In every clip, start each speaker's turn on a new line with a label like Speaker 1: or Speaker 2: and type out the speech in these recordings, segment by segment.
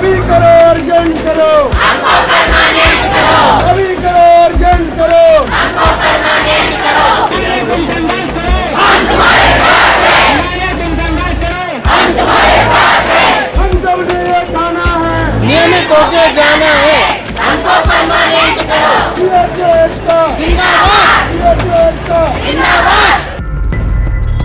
Speaker 1: अभी करो, अर्जेंट करो,
Speaker 2: हमको परमानेंट करो,
Speaker 1: अभी करो, अर्जेंट करो,
Speaker 2: हमको परमानेंट करो।
Speaker 3: हम तुम्हारे साथ हैं, हम तुम्हारे साथ हैं।
Speaker 1: हम सब ने ये ठाना है,
Speaker 4: नियमित होके जाना है।
Speaker 2: हमको परमानेंट करो।
Speaker 1: सीएचओ एकता,
Speaker 2: जिंदाबाद,
Speaker 1: सीएचओ एकता।
Speaker 2: जिंदाबाद।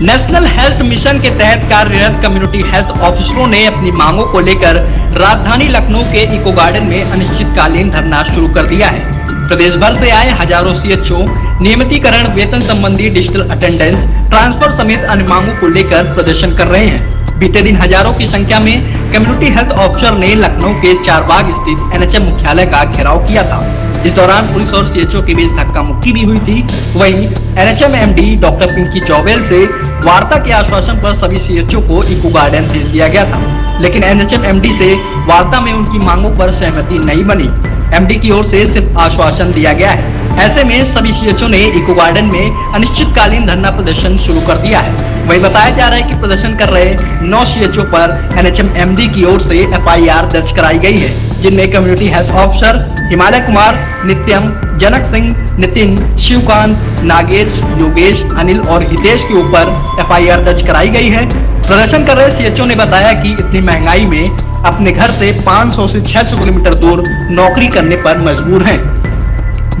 Speaker 5: नेशनल हेल्थ मिशन के तहत कार्यरत कम्युनिटी हेल्थ ऑफिसरों ने अपनी मांगों को लेकर राजधानी लखनऊ के इको गार्डन में अनिश्चितकालीन धरना शुरू कर दिया है। प्रदेश भर से आए हजारों सीएचओ नियमितीकरण, वेतन संबंधी डिजिटल अटेंडेंस, ट्रांसफर समेत अन्य मांगों को लेकर प्रदर्शन कर रहे हैं। बीते दिन हजारों की संख्या में कम्युनिटी हेल्थ ऑफिसर ने लखनऊ के चारबाग स्थित एनएचएम मुख्यालय का घेराव किया था। इस दौरान पुलिस और सीएचओ के बीच धक्का मुक्की भी हुई थी। वहीं एनएचएम एमडी डॉक्टर पिंकी चौबेल से वार्ता के आश्वासन पर सभी सीएचओ को इको गार्डन भेज दिया गया था, लेकिन एनएचएम एमडी से वार्ता में उनकी मांगों पर सहमति नहीं बनी। एमडी की ओर से सिर्फ आश्वासन दिया गया है। ऐसे में सभी सीएचओ ने इको गार्डन में अनिश्चितकालीन धरना प्रदर्शन शुरू कर दिया है। वही बताया जा रहा है कि प्रदर्शन कर रहे 9 सीएचओ पर एनएचएम एमडी की ओर से एफआईआर दर्ज कराई गई है, जिनमें community health officer Himalaya Kumar, नित्यम, जनक सिंह, नितिन, शिवकांत, नागेश, योगेश, अनिल और हितेश के ऊपर एफआईआर दर्ज कराई गई है। प्रदर्शन कर रहे सीएचओ ने बताया कि इतनी महंगाई में अपने घर से 500 से 600 किलोमीटर दूर नौकरी करने पर मजबूर हैं।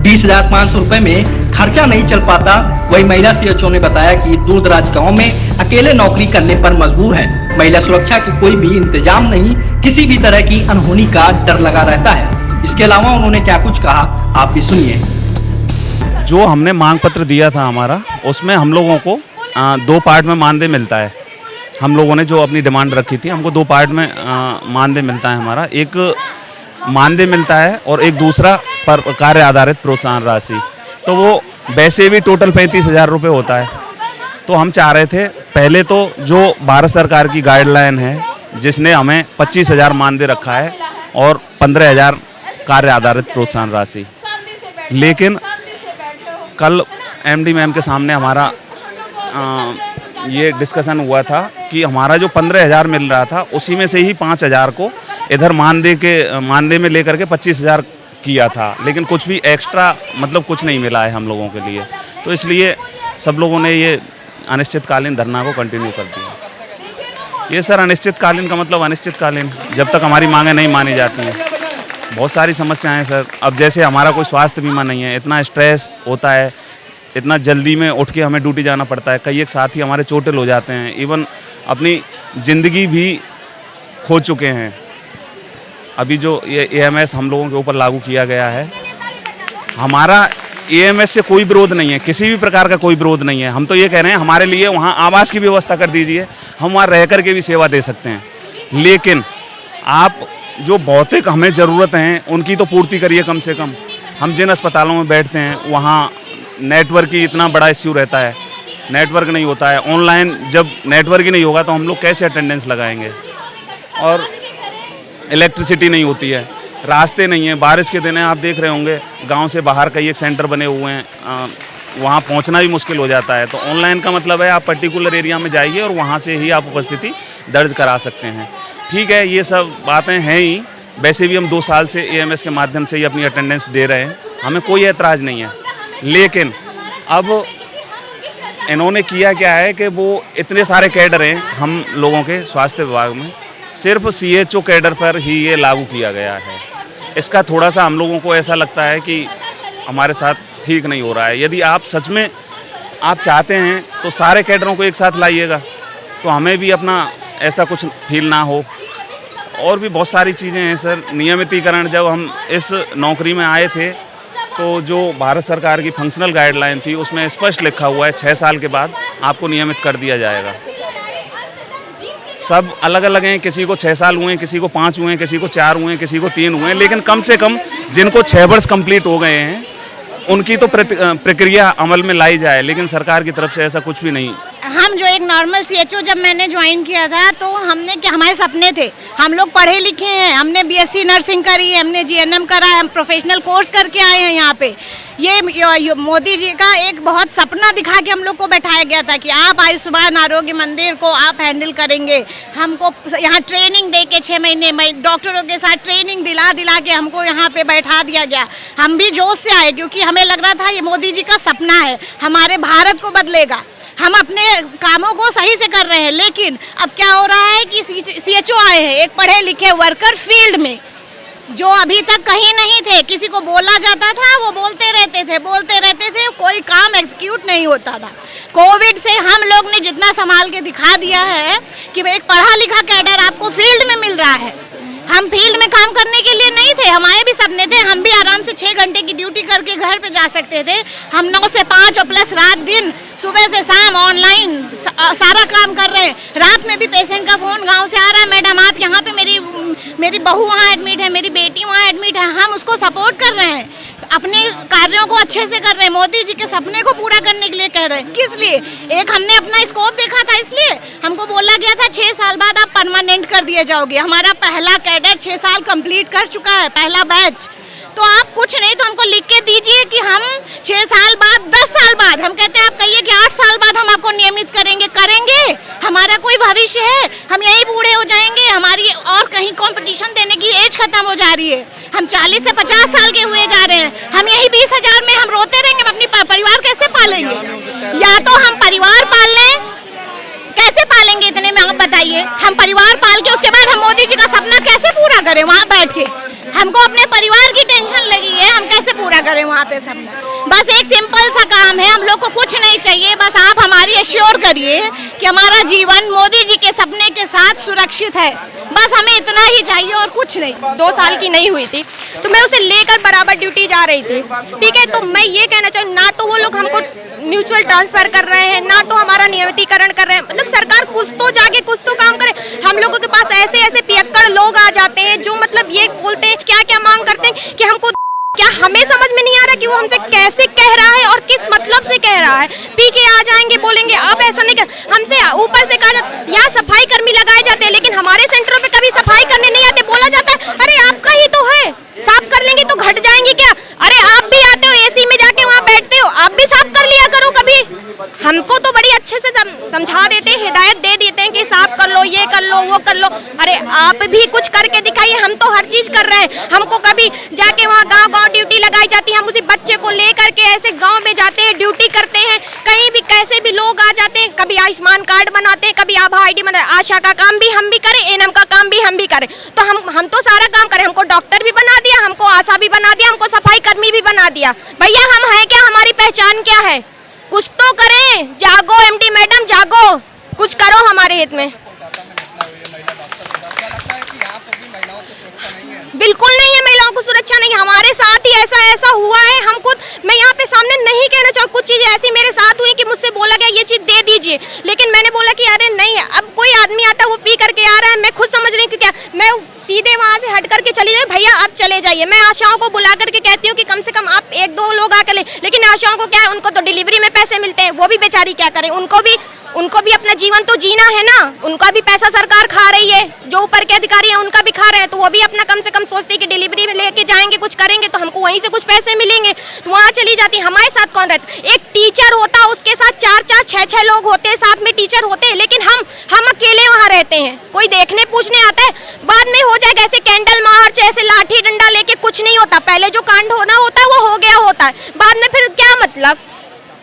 Speaker 5: 20,500 रुपए में खर्चा नहीं चल पाता। वही महिला सीएचओ ने बताया कि दूर दराज गाँव में अकेले नौकरी करने पर मजबूर है। महिला सुरक्षा की कोई भी इंतजाम नहीं, किसी भी तरह की अनहोनी का डर लगा रहता है। इसके अलावा उन्होंने क्या कुछ कहा, आप भी सुनिए।
Speaker 6: जो हमने मांग पत्र दिया था हमारा, उसमें हम लोगों को 2 पार्ट में मानदेय मिलता है। हम लोगों ने जो अपनी डिमांड रखी थी, हमको 2 पार्ट में मानदेय मिलता है हमारा। एक मानदेय मिलता है और एक दूसरा पर कार्य आधारित प्रोत्साहन राशि। तो वो वैसे भी टोटल 35,000 रुपये होता है। तो हम चाह रहे थे, पहले तो जो भारत सरकार की गाइडलाइन है जिसने हमें 25,000 मानदेय रखा है और 15,000 कार्य आधारित प्रोत्साहन राशि, लेकिन कल एमडी मैम के सामने हमारा ये डिस्कशन हुआ था कि हमारा जो 15,000 मिल रहा था उसी में से ही 5,000 को इधर मानदेय में लेकर के 25,000 किया था, लेकिन कुछ भी एक्स्ट्रा मतलब कुछ नहीं मिला है हम लोगों के लिए। तो इसलिए सब लोगों ने ये अनिश्चितकालीन धरना को कंटिन्यू कर दिया। ये सर अनिश्चितकालीन का मतलब अनिश्चितकालीन, जब तक हमारी मांगें नहीं मानी जाती हैं। बहुत सारी समस्याएं हैं सर। अब जैसे हमारा कोई स्वास्थ्य बीमा नहीं है, इतना स्ट्रेस होता है, इतना जल्दी में उठ के हमें ड्यूटी जाना पड़ता है। कई एक साथी हमारे चोटिल हो जाते हैं, इवन अपनी ज़िंदगी भी खो चुके हैं। अभी जो ये एएमएस हम लोगों के ऊपर लागू किया गया है, हमारा एएमएस से कोई विरोध नहीं है, किसी भी प्रकार का कोई विरोध नहीं है। हम तो ये कह रहे हैं हमारे लिए वहाँ आवास की व्यवस्था कर दीजिए, हम वहाँ रह कर के भी सेवा दे सकते हैं। लेकिन आप जो भौतिक हमें ज़रूरत हैं उनकी तो पूर्ति करिए कम से कम। हम जिन अस्पतालों में बैठते हैं वहाँ नेटवर्क की इतना बड़ा इश्यू रहता है, नेटवर्क नहीं होता है। ऑनलाइन जब नेटवर्क ही नहीं होगा तो हम लोग कैसे अटेंडेंस लगाएंगे। और इलेक्ट्रिसिटी नहीं होती है, रास्ते नहीं है। बारिश के दिन हैं, आप देख रहे होंगे गांव से बाहर कई एक सेंटर बने हुए हैं, वहाँ पहुँचना भी मुश्किल हो जाता है। तो ऑनलाइन का मतलब है आप पर्टिकुलर एरिया में जाइए और वहाँ से ही आप उपस्थिति दर्ज करा सकते हैं। ठीक है, ये सब बातें हैं ही। वैसे भी हम 2 साल से एएमएस के माध्यम से ही अपनी अटेंडेंस दे रहे हैं, हमें कोई ऐतराज़ नहीं है। लेकिन अब इन्होंने किया क्या है कि वो इतने सारे कैडर हैं हम लोगों के स्वास्थ्य विभाग में, सिर्फ सीएचओ कैडर पर ही ये लागू किया गया है। इसका थोड़ा सा हम लोगों को ऐसा लगता है कि हमारे साथ ठीक नहीं हो रहा है। यदि आप सच में आप चाहते हैं तो सारे कैडरों को एक साथ लाइएगा, तो हमें भी अपना ऐसा कुछ फील ना हो। और भी बहुत सारी चीज़ें हैं सर। नियमितीकरण, जब हम इस नौकरी में आए थे तो जो भारत सरकार की फंक्शनल गाइडलाइन थी उसमें स्पष्ट लिखा हुआ है 6 साल के बाद आपको नियमित कर दिया जाएगा। सब अलग अलग हैं, किसी को 6 साल हुए हैं, किसी को 5 हुए हैं, किसी को 4 हुए हैं, किसी को 3 हुए हैं, लेकिन कम से कम जिनको 6 वर्ष कंप्लीट हो गए हैं उनकी तो प्रक्रिया अमल में लाई जाए। लेकिन सरकार की तरफ से ऐसा कुछ भी नहीं
Speaker 7: हम जो एक नॉर्मल सीएचओ जब मैंने ज्वाइन किया था तो हमने क्या हमारे सपने थे, हम लोग पढ़े लिखे हैं, हमने बीएससी नर्सिंग करी है, हमने जीएनएम करा है, हम प्रोफेशनल कोर्स करके आए हैं यहाँ पे। ये मोदी जी का एक बहुत सपना दिखा के हम लोग को बैठाया गया था कि आप आयुष्मान आरोग्य मंदिर को आप हैंडल करेंगे। हमको यहाँ ट्रेनिंग दे के 6 महीने डॉक्टरों के साथ ट्रेनिंग दिला के हमको यहाँ पे बैठा दिया गया। हम भी जोश से आए क्योंकि हमें लग रहा था ये मोदी जी का सपना है, हमारे भारत को बदलेगा। हम अपने कामों को सही से कर रहे हैं, लेकिन अब क्या हो रहा है कि सीएचओ आए हैं, एक पढ़े लिखे वर्कर फील्ड में, जो अभी तक कहीं नहीं थे। किसी को बोला जाता था वो बोलते रहते थे, कोई काम एग्जीक्यूट नहीं होता था। कोविड से हम लोग ने जितना संभाल के दिखा दिया है कि एक पढ़ा लिखा कैडर आपको फील्ड में मिल रहा है। हम फील्ड में काम करने के लिए नहीं थे, हमारे भी सपने थे, हम भी आराम से 6 घंटे की ड्यूटी करके घर पे जा सकते थे। हम 9 से 5 और प्लस रात दिन, सुबह से शाम ऑनलाइन सारा काम कर रहे हैं। रात में भी पेशेंट का फ़ोन गांव से आ रहा है, मैडम आप यहाँ पे मेरी बहू वहाँ एडमिट है, मेरी बेटी वहाँ एडमिट है। हम उसको सपोर्ट कर रहे हैं, अपने कार्यों को अच्छे से कर रहे हैं, मोदी जी के सपने को पूरा करने के लिए कह रहे हैं। किस लिए? एक हमने अपना स्कोप देखा था, इसलिए हमको बोला गया था 6 साल बाद आप परमानेंट कर दिए जाओगे। हमारा पहला कैडर 6 साल कंप्लीट कर चुका है, पहला बैच। तो आप कुछ नहीं तो हमको लिख के दीजिए कि हम 6 साल बाद, 10 साल बाद, हम कहते हैं आप कहिए कि 8 साल बाद हम आपको नियमित करेंगे। हमारा कोई भविष्य है? हम यही बूढ़े हो जाएंगे, हमारी और कहीं कंपटीशन देने की एज खत्म हो जा रही है। हम 40 से 50 साल के हुए जा रहे हैं। हम यही 20,000 में हम रोते रहेंगे, हम अपनी परिवार कैसे पालेंगे? या तो हम परिवार पाल लें, कैसे पालेंगे इतने में आप बताइए? हम परिवार पाल के उसके बाद हम मोदी जी का सपना कैसे पूरा करें वहाँ बैठ के? हमको अपने परिवार की टेंशन लगी है, हम कैसे पूरा करें वहाँ पे सपना? बस एक सिंपल सा काम है, हम लोग को कुछ नहीं चाहिए, बस आप हमारी एश्योर करिए कि हमारा जीवन मोदी जी के सपने के साथ सुरक्षित है। बस हमें इतना ही चाहिए और कुछ नहीं।
Speaker 8: 2 साल की नहीं हुई थी तो मैं उसे लेकर बराबर ड्यूटी जा रही थी, ठीक है। तो मैं ये कहना चाहूँ, ना तो वो लोग हमको म्यूचुअल ट्रांसफर कर रहे हैं, ना तो हमारा नियमितीकरण कर रहे हैं। मतलब सरकार कुछ तो जाके कुछ तो काम करे। हम लोगों के पास ऐसे पियक्कड़ लोग आ जाते हैं जो मतलब ये बोलते हैं, क्या मांग करते हैं कि हमको, क्या हमें समझ में नहीं आ रहा कि वो हमसे कैसे कह रहा है और किस मतलब से कह रहा है। पी के आ जाएंगे, बोलेंगे आप ऐसा नहीं कर, हमसे ऊपर से कहा जाता यहाँ सफाई कर्मी लगाए जाते हैं, लेकिन हमारे सेंटरों पे कभी सफाई करने नहीं आते। बोला जाता है अरे आपका ही तो है, साफ कर लेंगे तो घट जाएंगे क्या? अरे आप भी आते हो एसी में जाके वहाँ बैठते हो, आप भी साफ कर लिया करो कभी। हमको तो बड़ी अच्छे से समझा देते हैं, हिदायत दे देते हैं कि साफ कर लो, ये कर लो, वो कर लो। अरे आप भी कुछ करके दिखाइए, हम तो हर चीज कर रहे हैं। हमको कभी जाके वहाँ गांव ड्यूटी लगाई जाती है, हम उसी बच्चे को लेकर के ऐसे गांव में जाते हैं, ड्यूटी करते हैं। कहीं भी कैसे भी लोग आ जाते हैं, कभी आयुष्मान कार्ड बनाते हैं, कभी आभा ID बनाते, आशा का काम भी हम भी करें, एनएम का काम भी हम भी करें। तो हम तो सारा काम करें। हमको डॉक्टर भी बना दिया, हमको आशा भी बना दिया, हमको सफाई कर्मी भी बना दिया। भैया हम हैं क्या? हमारी पहचान क्या है? कुछ तो करें, जागो MD मैडम, जागो, कुछ करो हमारे हित में। बिल्कुल नहीं है, महिलाओं को सुरक्षा नहीं। हमारे साथ ही ऐसा हुआ है। हम खुद, मैं यहाँ पे सामने नहीं कहना चाहूँ, कुछ चीजें ऐसी मेरे साथ हुई कि मुझसे बोला गया ये चीज दे दीजिए, लेकिन मैंने बोला कि अरे नहीं। अब कोई आदमी आता है, वो पी करके आ रहा है, मैं खुद समझ रही हूँ कि क्या, मैं सीधे वहाँ से हट करके चली जाए, भैया आप चले जाइए। मैं आशाओं को बुला करके कहती हूँ कि कम से कम आप 1-2 लोग आकर ले, लेकिन आशाओं को क्या है, उनको तो डिलीवरी में पैसे मिलते हैं, वो भी बेचारी क्या करें? उनको भी अपना जीवन तो जीना है ना। उनका भी पैसा सरकार खा रही है, जो ऊपर के अधिकारी हैं उनका भी खा रहे हैं, तो वो भी अपना कम से कम सोचते हैं कि डिलीवरी में लेके जाएंगे, कुछ करेंगे तो हमको वहीं से कुछ पैसे मिलेंगे, तो वहाँ चली जाती। हमारे साथ कौन रहता? एक टीचर होता, उसके साथ 4-4, 6-6 लोग होते हैं, साथ में टीचर होते हैं, लेकिन हम अकेले वहाँ रहते हैं। कोई देखने पूछने आता है, बाद में हो जाएगा ऐसे कैंडल मार्च, ऐसे लाठी डंडा लेके कुछ नहीं होता। पहले जो कांड होना होता है वो हो गया होता है, बाद में फिर क्या मतलब,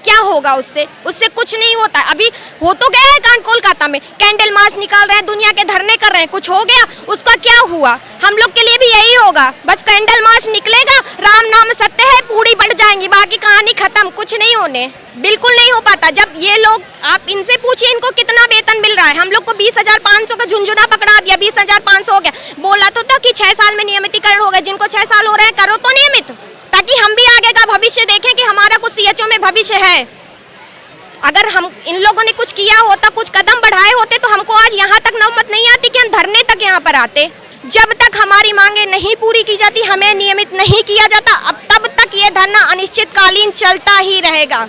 Speaker 8: क्या होगा उससे कुछ नहीं होता। अभी हो तो गया है कांड कोलकाता में, कैंडल मार्च निकाल रहे हैं, दुनिया के धरने कर रहे हैं, कुछ हो गया, उसका क्या हुआ? हम लोग के लिए भी यही होगा, बस कैंडल मार्च निकलेगा, राम नाम सत्य है, पूरी बढ़ जाएंगी, बाकी कहानी खत्म, कुछ नहीं होने, बिल्कुल नहीं हो पाता। जब ये लोग, आप इनसे पूछिए इनको कितना वेतन मिल रहा है। हम लोग को 20,500 का झुंझुना पकड़ा दिया, 20,500 हो गया। बोला तो था कि 6 साल में नियमितीकरण हो गया, जिनको 6 साल हो रहे हैं करो तो नियमित, ताकि हम भी आगे का भविष्य देखें कि हमारा कुछ सीएचओ में भविष्य है। अगर हम इन लोगों ने कुछ किया होता, कुछ कदम बढ़ाए होते, तो हमको आज यहाँ तक नौबत नहीं आती कि हम धरने तक यहाँ पर आते। जब तक हमारी मांगे नहीं पूरी की जाती, हमें नियमित नहीं किया जाता, अब तब तक ये धरना अनिश्चितकालीन चलता ही रहेगा।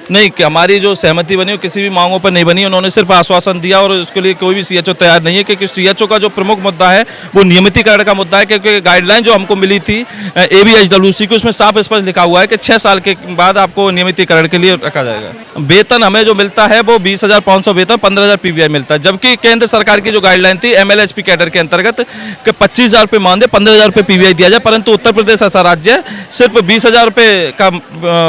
Speaker 9: नहीं कि हमारी जो सहमति बनी वो किसी भी मांगों पर नहीं बनी। उन्होंने सिर्फ आश्वासन दिया और उसके लिए कोई भी सीएचओ तैयार नहीं है, क्योंकि सीएचओ का जो प्रमुख मुद्दा है वो नियमितीकरण का मुद्दा है। क्योंकि गाइडलाइन जो हमको मिली थी ABHWC की, उसमें साफ स्पष्ट लिखा हुआ है कि 6 साल के बाद आपको नियमितीकरण के लिए रखा जाएगा। वेतन हमें जो मिलता है वो 20,500 वेतन, 15,000 PBI मिलता है, जबकि केंद्र सरकार की जो गाइडलाइन थी MLHP कैडर के अंतर्गत कि 25,000 रुपये मानदेय, 15,000 रुपये PBI दिया जाए, परंतु उत्तर प्रदेश ऐसा राज्य सिर्फ 20,000 रुपये का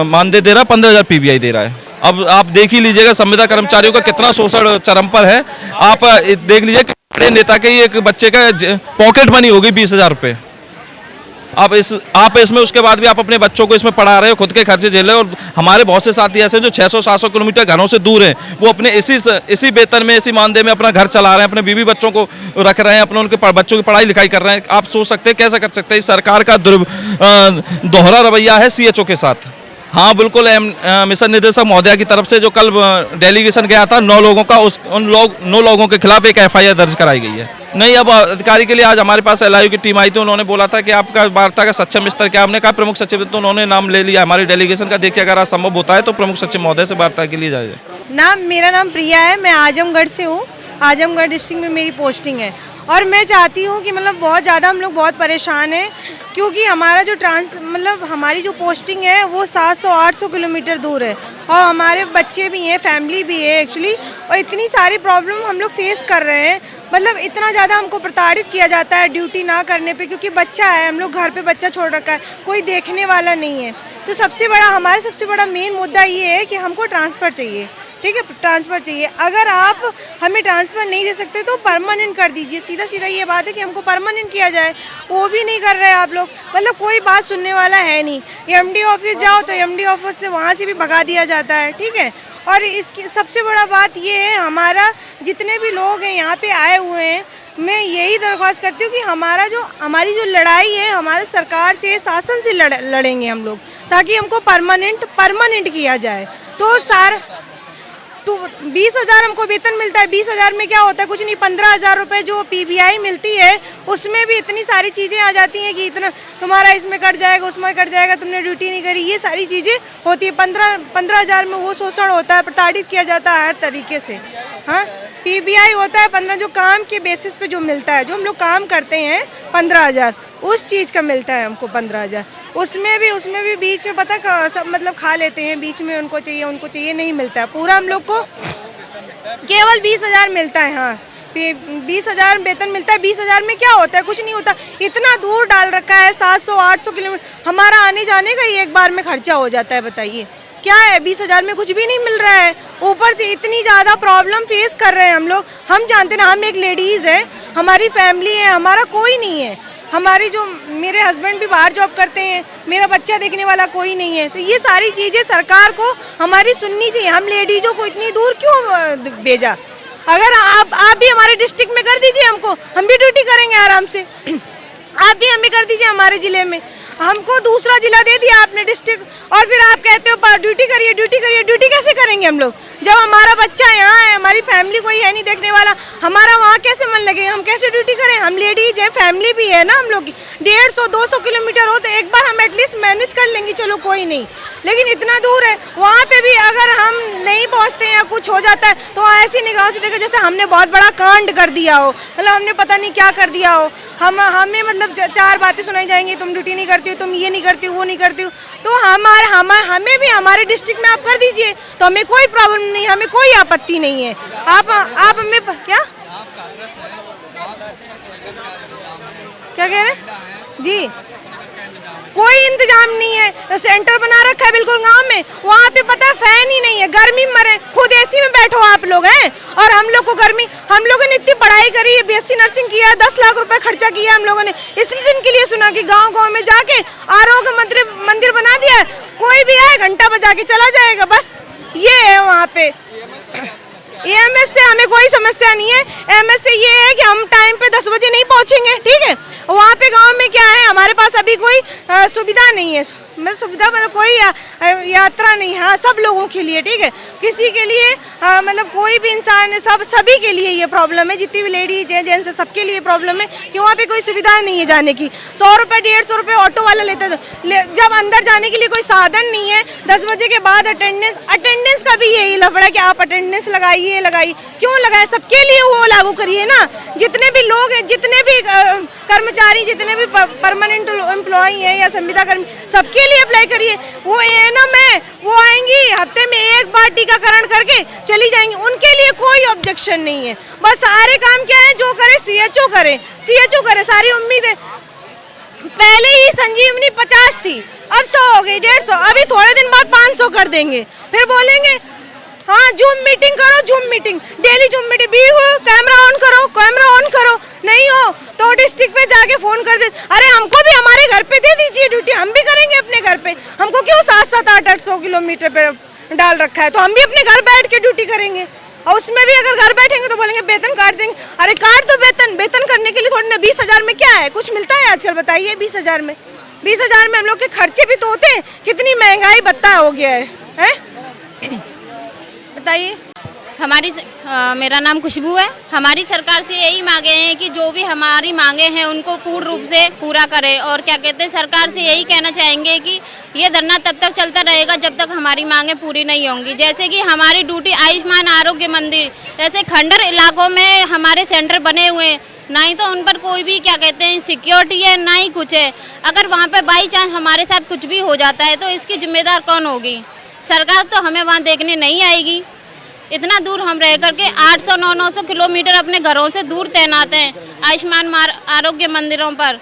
Speaker 9: मानदेय दे रहा है, 15,000 PBI दे रहा है। अब आप देख ही लीजिएगा संविदा कर्मचारियों का कितना शोषण चरम पर है। आप देख लीजिए कि बड़े नेता के ही एक बच्चे का पॉकेट मनी होगी 20,000 रुपये। आप इसमें उसके बाद भी आप अपने बच्चों को इसमें पढ़ा रहे हो, खुद के खर्चे झेल रहे हो। और हमारे बहुत से साथी ऐसे हैं जो 600-700 किलोमीटर घरों से दूर हैं, वो अपने इसी वेतन में, इसी मानदेय में अपना घर चला रहे हैं, अपने बीवी बच्चों को रख रहे हैं, अपने उनके बच्चों की पढ़ाई लिखाई कर रहे हैं। आप सोच सकते हैं कैसे कर सकते हैं। इस सरकार का दोहरा रवैया है सीएचओ के साथ। हाँ बिल्कुल, मिशन निदेशक महोदया की तरफ से जो कल डेलीगेशन गया था 9 लोगों का, उन 9 लोगों के खिलाफ एक FIR दर्ज कराई गई है। नहीं, अब अधिकारी के लिए आज हमारे पास LIU की टीम आई थी, उन्होंने बोला था कि आपका वार्ता का सक्षम स्तर क्या। हमने कहा प्रमुख सचिव, तो उन्होंने नाम ले लिया हमारी डेलीगेशन का। देखिए अगर आज संभव होता है तो प्रमुख सचिव महोदय से वार्ता के लिए जाए।
Speaker 10: मेरा नाम प्रिया है, मैं आजमगढ़ से हूँ। आजमगढ़ डिस्ट्रिक्ट में मेरी पोस्टिंग है और मैं चाहती हूँ कि मतलब बहुत ज़्यादा हम लोग बहुत परेशान हैं, क्योंकि हमारा जो हमारी जो पोस्टिंग है वो 700-800 किलोमीटर दूर है और हमारे बच्चे भी हैं, फैमिली भी है एक्चुअली, और इतनी सारी प्रॉब्लम हम लोग फेस कर रहे हैं। मतलब इतना ज़्यादा हमको प्रताड़ित किया जाता है ड्यूटी ना करने पे, क्योंकि बच्चा है, हम लोग घर पे बच्चा छोड़ रखा है, कोई देखने वाला नहीं है। तो हमारा सबसे बड़ा मेन मुद्दा ये है कि हमको ट्रांसफ़र चाहिए, ठीक है, ट्रांसफ़र चाहिए। अगर आप हमें ट्रांसफ़र नहीं दे सकते तो परमानेंट कर दीजिए। सीधा ये बात है कि हमको परमानेंट किया जाए, वो भी नहीं कर रहे हैं आप लोग। मतलब कोई बात सुनने वाला है नहीं। MD ऑफिस जाओ तो MD ऑफिस से वहाँ से भी भगा दिया जाता है, ठीक है। और इसकी सबसे बड़ा बात ये है, हमारा जितने भी लोग हैं यहाँ पे आए हुए हैं, मैं यही दरख्वास्त करती हूँ कि हमारी जो लड़ाई है हमारे सरकार से, शासन से लड़ेंगे हम लोग, ताकि हमको परमानेंट किया जाए। तो 20,000 हमको वेतन मिलता है। 20,000 में क्या होता है, कुछ नहीं। 15,000 रुपये जो PBI मिलती है उसमें भी इतनी सारी चीज़ें आ जाती हैं कि इतना तुम्हारा इसमें कट जाएगा, उसमें कट जाएगा, तुमने ड्यूटी नहीं करी, ये सारी चीज़ें होती है। 15,000 में वो शोषण होता है, प्रताड़ित किया जाता है हर तरीके से। हाँ, PBI होता है 15, जो काम के बेसिस पे जो मिलता है, जो हम लोग काम करते हैं 15,000, उस चीज़ का मिलता है हमको 15,000। उसमें भी बीच में पता सब मतलब खा लेते हैं, बीच में उनको चाहिए नहीं मिलता है। पूरा हम लोग को केवल 20,000 मिलता है। हाँ, 20,000 वेतन मिलता है। 20,000 में क्या होता है, कुछ नहीं होता। इतना दूर डाल रखा है, 700-800 किलोमीटर हमारा आने जाने का ही एक बार में खर्चा हो जाता है। बताइए क्या है, 20,000 में कुछ भी नहीं मिल रहा है। ऊपर से इतनी ज़्यादा प्रॉब्लम फेस कर रहे हैं हम लोग। हम जानते ना, हम एक लेडीज़ है, हमारी फैमिली है, हमारा कोई नहीं है। मेरे हस्बैंड भी बाहर जॉब करते हैं, मेरा बच्चा देखने वाला कोई नहीं है। तो ये सारी चीज़ें सरकार को हमारी सुननी चाहिए। हम लेडीज़ों को इतनी दूर क्यों भेजा? अगर आप भी हमारे डिस्ट्रिक्ट में कर दीजिए हमको, हम भी ड्यूटी करेंगे आराम से। आप भी हमें कर दीजिए हमारे ज़िले में। हमको दूसरा जिला दे दिया आपने डिस्ट्रिक्ट, और फिर आप कहते हो ड्यूटी करिए। ड्यूटी कैसे करेंगे हम लोग जब हमारा बच्चा यहाँ है, हमारी फैमिली कोई है नहीं देखने वाला? हमारा वहाँ कैसे मन लगेगा? हम कैसे ड्यूटी करें? हम लेडीज हैं, फैमिली भी है ना हम लोग की। 150-200 किलोमीटर हो तो एक बार हम एटलीस्ट मैनेज कर लेंगे, चलो कोई नहीं। लेकिन इतना दूर है, वहाँ पे भी अगर हम नहीं पहुँचते हैं या कुछ हो जाता है तो ऐसी निगाहों से देखो जैसे हमने बहुत बड़ा कांड कर दिया हो, मतलब हमने पता नहीं क्या कर दिया हो। हमें मतलब 4 बातें सुनाई जाएंगी, तुम ड्यूटी नहीं करती हो, तुम ये नहीं करती हो, वो नहीं करती हो। तो हमें भी हमारे डिस्ट्रिक्ट में आप कर दीजिए, तो हमें कोई प्रॉब्लम नहीं, हमें कोई आपत्ति नहीं है। आप हमें क्या कह रहे हैं जी? कोई इंतजाम नहीं है। सेंटर बना रखा है बिल्कुल गांव में, वहाँ पे पता है फैन ही नहीं है, गर्मी में मरे। खुद AC में बैठो आप लोग हैं, और हम लोग को गर्मी। हम लोगों ने इतनी पढ़ाई करी है, BSc नर्सिंग किया, 10 लाख रुपए खर्चा किया हम लोगों ने इस दिन के लिए। सुना कि गाँव में जाके आरोग्य मंदिर बना दिया, कोई भी आए घंटा बजा के चला जाएगा, बस ये है वहाँ पे। EMS से हमें कोई समस्या नहीं है। EMS से ये है कि हम टाइम पे 10 बजे नहीं पहुँचेंगे, ठीक है। वहाँ पे गांव में क्या है, हमारे पास अभी कोई सुविधा नहीं है। मतलब सुविधा मतलब कोई यात्रा नहीं है। हाँ, सब लोगों के लिए, ठीक है, किसी के लिए मतलब कोई भी इंसान है, सभी के लिए ये प्रॉब्लम है, जितनी भी लेडीज हैं जेंट्स है सबके लिए प्रॉब्लम है कि वहाँ पे कोई सुविधा नहीं है जाने की। 100 रुपये 150 रुपये ऑटो वाला लेता था, जब अंदर जाने के लिए कोई साधन नहीं है, 10 बजे के बाद अटेंडेंस का भी यही लफड़ा कि आप अटेंडेंस लगाइए, क्यों लगाए, सबके लिए वो लागू करिए ना। जितने भी लोग हैं, जितने भी कर्मचारी, जितने भी परमानेंट एम्प्लॉई हैं या संविदा कर्मी, सबके लिए अप्लाई करिए। वो एएनएम है, वो आएंगी हफ्ते में एक बार टीकाकरण करके चली जाएंगी, उनके लिए कोई ऑब्जेक्शन नहीं है। बस सारे काम क्या है, जो करे सीएचओ करे, सारी उम्मीदें। पहले ही संजीवनी 50 थी, अब 100 हो गई, 150, अभी थोड़े दिन बाद 500 कर देंगे, फिर बोलेंगे हाँ जूम मीटिंग करो, डेली जूम मीटिंग भी हो, कैमरा ऑन करो, नहीं हो तो डिस्ट्रिक्ट पे जाके फोन कर दे। अरे हमको भी हमारे घर पे दे दीजिए ड्यूटी, हम भी करेंगे अपने घर पे। हमको क्यों 700 800 किलोमीटर पे डाल रखा है, तो हम भी अपने घर बैठ के ड्यूटी करेंगे। और उसमें भी अगर घर बैठेंगे तो बोलेंगे वेतन काट देंगे। अरे काट दो वेतन करने के लिए थोड़ी ना 20,000 में क्या है, कुछ मिलता है आजकल, बताइए। 20,000 में हम लोग के खर्चे भी तो होते हैं, कितनी महंगाई भत्ता हो गया है? बताइए।
Speaker 8: मेरा नाम खुशबू है। हमारी सरकार से यही मांगे हैं कि जो भी हमारी मांगे हैं उनको पूर्ण रूप से पूरा करे, और क्या कहते हैं, सरकार से यही कहना चाहेंगे कि ये धरना तब तक चलता रहेगा जब तक हमारी मांगे पूरी नहीं होंगी। जैसे कि हमारी ड्यूटी आयुष्मान आरोग्य मंदिर, जैसे खंडर इलाकों में हमारे सेंटर बने हुए हैं, ना ही तो उन पर कोई भी क्या कहते हैं सिक्योरिटी है, ना ही कुछ है। अगर वहाँ पर बाई चांस हमारे साथ कुछ भी हो जाता है तो इसकी जिम्मेदार कौन होगी? सरकार तो हमें वहाँ देखने नहीं आएगी। इतना दूर हम रह करके 800-900 किलोमीटर अपने घरों से दूर तैनात हैं आयुष्मान आरोग्य मंदिरों पर।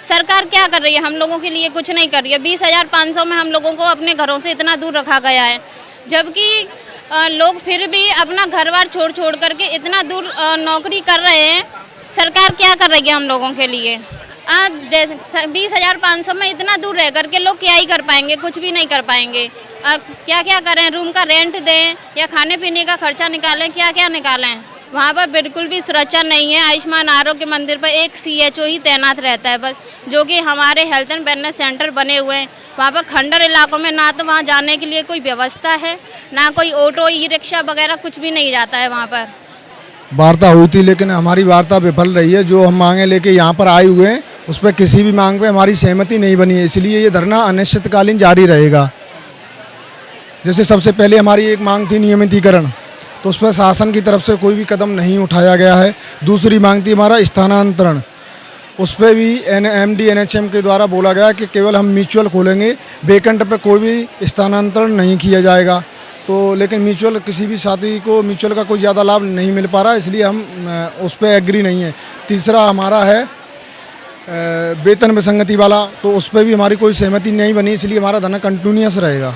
Speaker 8: सरकार क्या कर रही है? हम लोगों के लिए कुछ नहीं कर रही है। 20,500 में हम लोगों को अपने घरों से इतना दूर रखा गया है, जबकि लोग फिर भी अपना घर बार छोड़ करके इतना दूर नौकरी कर रहे हैं। सरकार क्या कर रही है हम लोगों के लिए? 20,500 में इतना दूर रह करके लोग क्या ही कर पाएंगे? कुछ भी नहीं कर पाएंगे। क्या करें? रूम का रेंट दें या खाने पीने का खर्चा निकालें, क्या निकालें? वहाँ पर बिल्कुल भी सुरक्षा नहीं है। आयुष्मान आरोग्य मंदिर पर एक सीएचओ ही तैनात रहता है बस, जो कि हमारे हेल्थ एंड वेलनेस सेंटर बने हुए हैं। वहाँ पर खंडर इलाकों में ना तो वहाँ जाने के लिए कोई व्यवस्था है, ना कोई ऑटो ई रिक्शा वगैरह कुछ भी नहीं जाता है वहाँ पर।
Speaker 1: वार्ता हुई थी, लेकिन हमारी वार्ता विफल रही है। जो हम मांगे लेके यहाँ पर आए हुए हैं, उस पर किसी भी मांग पे हमारी सहमति नहीं बनी है, इसलिए ये धरना अनिश्चितकालीन जारी रहेगा। जैसे सबसे पहले हमारी एक मांग थी नियमितीकरण, तो उस पर शासन की तरफ से कोई भी कदम नहीं उठाया गया है। दूसरी मांग थी हमारा स्थानांतरण, उस पर भी एमडी एनएचएम के द्वारा बोला गया कि केवल हम म्यूचुअल खोलेंगे, वेकेंट पे कोई भी स्थानांतरण नहीं किया जाएगा। तो लेकिन म्यूचुअल, किसी भी साथी को म्यूचुअल का कोई ज़्यादा लाभ नहीं मिल पा रहा, इसलिए हम उस पर एग्री नहीं है। तीसरा हमारा है वेतन विसंगति वाला, तो उस पर भी हमारी कोई सहमति नहीं बनी, इसलिए हमारा धरना कंटिन्यूअस रहेगा।